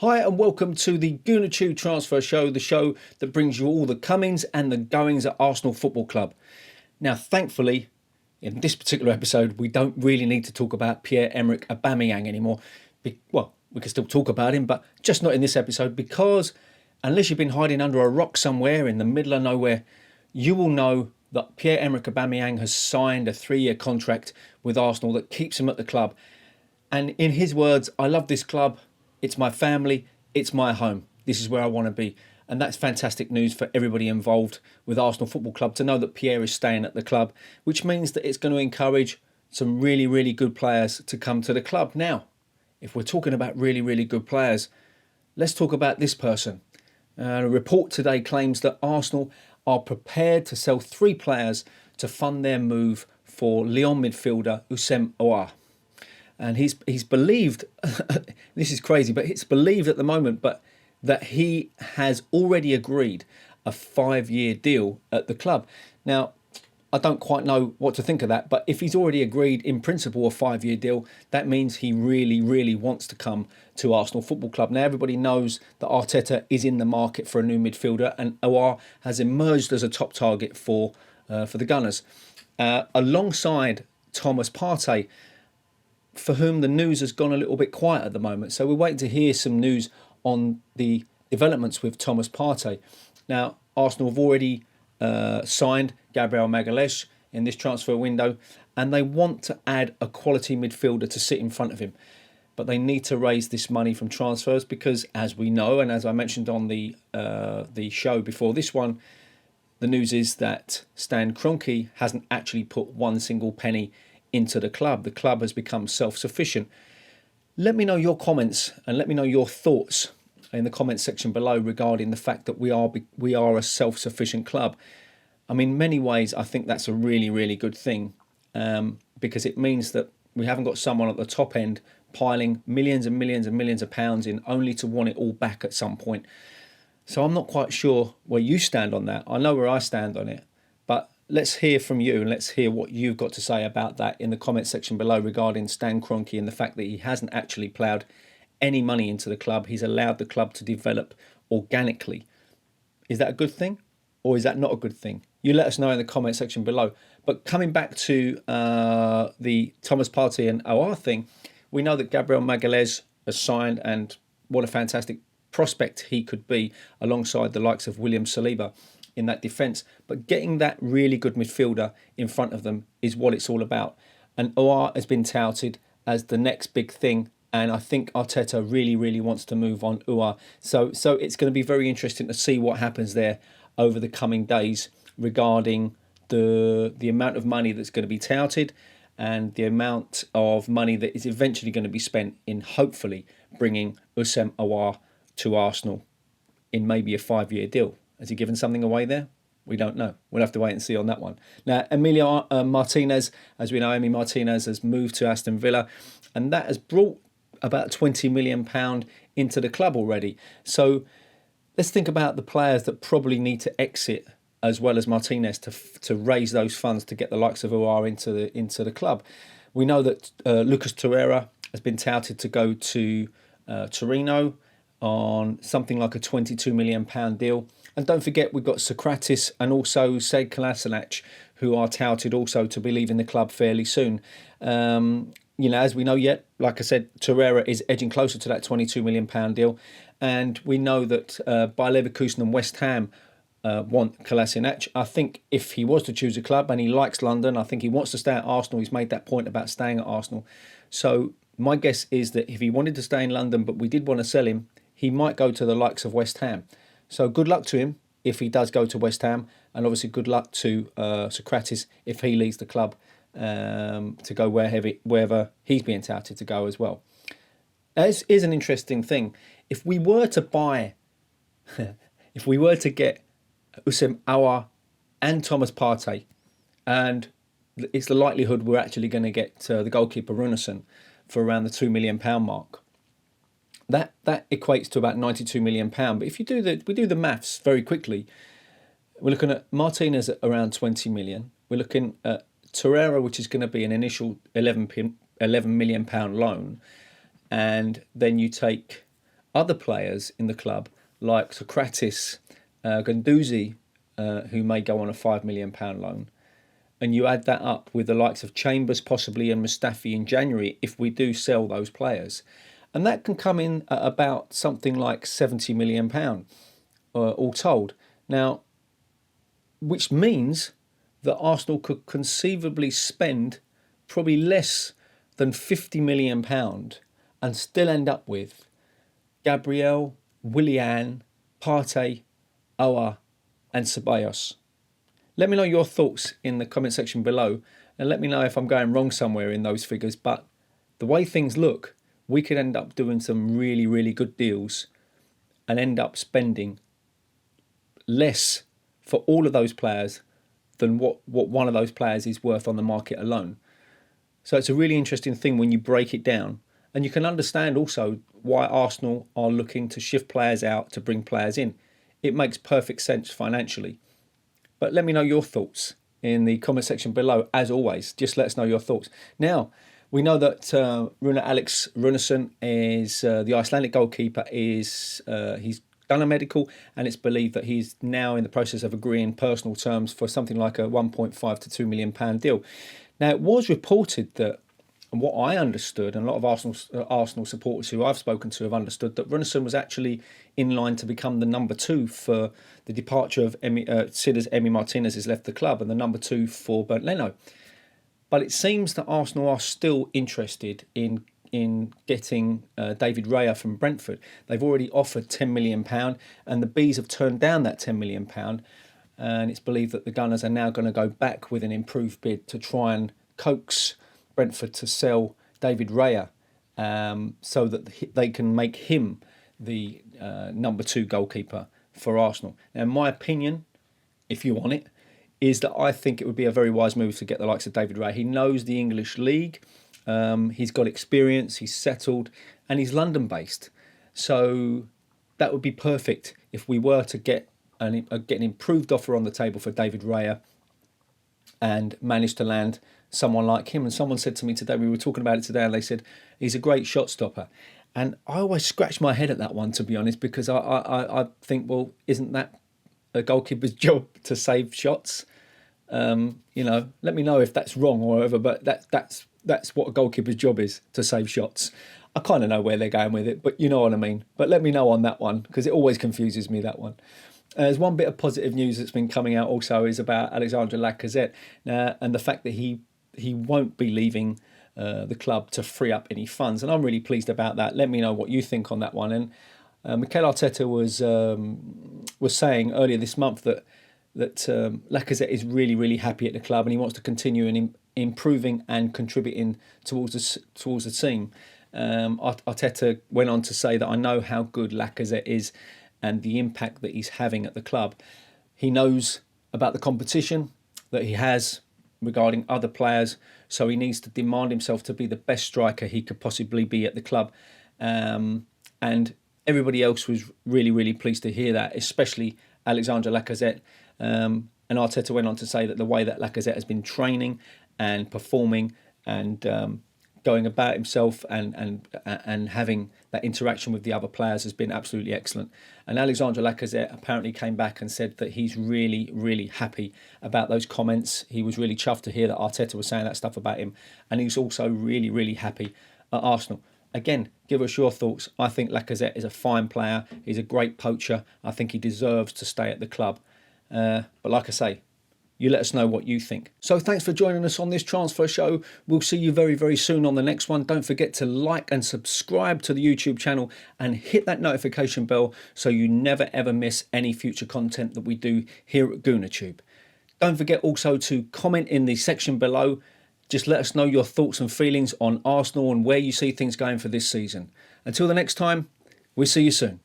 Hi and welcome to the GoonerTube Transfer Show, the show that brings you all the comings and the goings at Arsenal Football Club. Now, thankfully, in this particular episode, we don't really need to talk about Pierre-Emerick Aubameyang anymore. Well, we can still talk about him, but just not in this episode because unless you've been hiding under a rock somewhere in the middle of nowhere, you will know that Pierre-Emerick Aubameyang has signed a 3-year contract with Arsenal that keeps him at the club. And in his words, I love this club. It's my family, it's my home. This is where I want to be. And that's fantastic news for everybody involved with Arsenal Football Club to know that Pierre is staying at the club, which means that it's going to encourage some really, really good players to come to the club. Now, if we're talking about really, really good players, let's talk about this person. A report today claims that Arsenal are prepared to sell 3 players to fund their move for Lyon midfielder Houssem Aouar. And he's believed, this is crazy, but it's believed at the moment, but that he has already agreed a 5-year deal at the club. Now, I don't quite know what to think of that, but if he's already agreed in principle a 5-year deal, that means he really, really wants to come to Arsenal Football Club. Now, everybody knows that Arteta is in the market for a new midfielder, and Aouar has emerged as a top target for the Gunners, alongside Thomas Partey, for whom the news has gone a little bit quiet at the moment. So we're waiting to hear some news on the developments with Thomas Partey. Now, Arsenal have already signed Gabriel Magalhaes in this transfer window, and they want to add a quality midfielder to sit in front of him. But they need to raise this money from transfers because, as we know, and as I mentioned on the show before this one, the news is that Stan Kroenke hasn't actually put one single penny into the club. The club has become self-sufficient. Let me know your comments and let me know your thoughts in the comments section below regarding the fact that we are a self-sufficient club. I mean, in many ways, I think that's a really, really good thing because it means that we haven't got someone at the top end piling millions and millions and millions of pounds in only to want it all back at some point. So I'm not quite sure where you stand on that. I know where I stand on it, but let's hear from you and let's hear what you've got to say about that in the comment section below regarding Stan Kroenke and the fact that he hasn't actually ploughed any money into the club. He's allowed the club to develop organically. Is that a good thing or is that not a good thing? You let us know in the comment section below. But coming back to the Thomas Partey and Aouar thing, we know that Gabriel Magalhaes has signed, and what a fantastic prospect he could be alongside the likes of William Saliba in that defence. But getting that really good midfielder in front of them is what it's all about. And Aouar has been touted as the next big thing, and I think Arteta really, really wants to move on Aouar. So it's going to be very interesting to see what happens there over the coming days regarding the amount of money that's going to be touted and the amount of money that is eventually going to be spent in hopefully bringing Houssem Aouar to Arsenal in maybe a 5-year deal. Has he given something away there? We don't know. We'll have to wait and see on that one. Now, Emiliano Martinez, as we know, Emi Martinez has moved to Aston Villa, and that has brought about £20 million into the club already. So let's think about the players that probably need to exit as well as Martinez to raise those funds to get the likes of Aouar into the club. We know that Lucas Torreira has been touted to go to Torino on something like a £22 million deal. And don't forget, we've got Socrates and also Sead Kolasinac, who are touted also to be leaving the club fairly soon. As we know yet, like I said, Torreira is edging closer to that £22 million deal. And we know that Bayer Leverkusen and West Ham want Kolasinac. I think if he was to choose a club and he likes London, I think he wants to stay at Arsenal. He's made that point about staying at Arsenal. So my guess is that if he wanted to stay in London, but we did want to sell him, he might go to the likes of West Ham. So good luck to him if he does go to West Ham, and obviously good luck to Socrates if he leaves the club to go wherever he's being touted to go as well. As is an interesting thing, if we were to get Houssem Aouar and Thomas Partey, and it's the likelihood we're actually going to get the goalkeeper runnerson for around the £2 million mark. That equates to about £92 million. But if we do the maths very quickly, we're looking at Martinez at around 20 million. We're looking at Torreira, which is going to be an initial £11 million loan, and then you take other players in the club like Socrates, Guendouzi, who may go on a £5 million loan, and you add that up with the likes of Chambers possibly and Mustafi in January if we do sell those players, and that can come in at about something like £70 million all told. Now, which means that Arsenal could conceivably spend probably less than £50 million and still end up with Gabriel, Willian, Partey, Aouar and Ceballos. Let me know your thoughts in the comment section below, and let me know if I'm going wrong somewhere in those figures. But the way things look, we could end up doing some really, really good deals and end up spending less for all of those players than what one of those players is worth on the market alone. So it's a really interesting thing when you break it down. And you can understand also why Arsenal are looking to shift players out to bring players in. It makes perfect sense financially. But let me know your thoughts in the comment section below. As always, just let us know your thoughts. Now, we know that Alex Runnerson is the Icelandic goalkeeper. He's done a medical, and it's believed that he's now in the process of agreeing personal terms for something like a £1.5 to £2 million deal. Now, it was reported that, and what I understood, and a lot of Arsenal supporters who I've spoken to have understood, that Runnerson was actually in line to become the number 2 for the departure of Cida's Emiliano Martinez has left the club, and the number 2 for Bernd Leno. But it seems that Arsenal are still interested in getting David Raya from Brentford. They've already offered £10 million, and the Bees have turned down that £10 million. And it's believed that the Gunners are now going to go back with an improved bid to try and coax Brentford to sell David Raya, so that they can make him the number 2 goalkeeper for Arsenal. Now, in my opinion, if you want it, is that I think it would be a very wise move to get the likes of David Raya. He knows the English league, he's got experience, he's settled, and he's London-based. So that would be perfect if we were to get an improved offer on the table for David Raya and manage to land someone like him. And someone said to me today, we were talking about it today, and they said he's a great shot stopper. And I always scratch my head at that one, to be honest, because I think, well, isn't that a goalkeeper's job to save shots? Let me know if that's wrong or whatever, but that's what a goalkeeper's job is, to save shots. I kind of know where they're going with it, but you know what I mean. But let me know on that one, because it always confuses me, that one. There's one bit of positive news that's been coming out also is about Alexandre Lacazette and the fact that he won't be leaving the club to free up any funds. And I'm really pleased about that. Let me know what you think on that one. And Mikel Arteta was saying earlier this month that Lacazette is really, really happy at the club, and he wants to continue in improving and contributing towards the team. Arteta went on to say that I know how good Lacazette is and the impact that he's having at the club. He knows about the competition that he has regarding other players, so he needs to demand himself to be the best striker he could possibly be at the club. And everybody else was really, really pleased to hear that, especially Alexandre Lacazette. And Arteta went on to say that the way that Lacazette has been training and performing and going about himself and having that interaction with the other players has been absolutely excellent. And Alexandre Lacazette apparently came back and said that he's really, really happy about those comments. He was really chuffed to hear that Arteta was saying that stuff about him. And he's also really, really happy at Arsenal. Again, give us your thoughts. I think Lacazette is a fine player. He's a great poacher. I think he deserves to stay at the club. But like I say, you let us know what you think. So thanks for joining us on this transfer show. We'll see you very, very soon on the next one. Don't forget to like and subscribe to the YouTube channel and hit that notification bell so you never ever miss any future content that we do here at GoonerTube. Don't forget also to comment in the section below. Just let us know your thoughts and feelings on Arsenal and where you see things going for this season. Until the next time, we'll see you soon.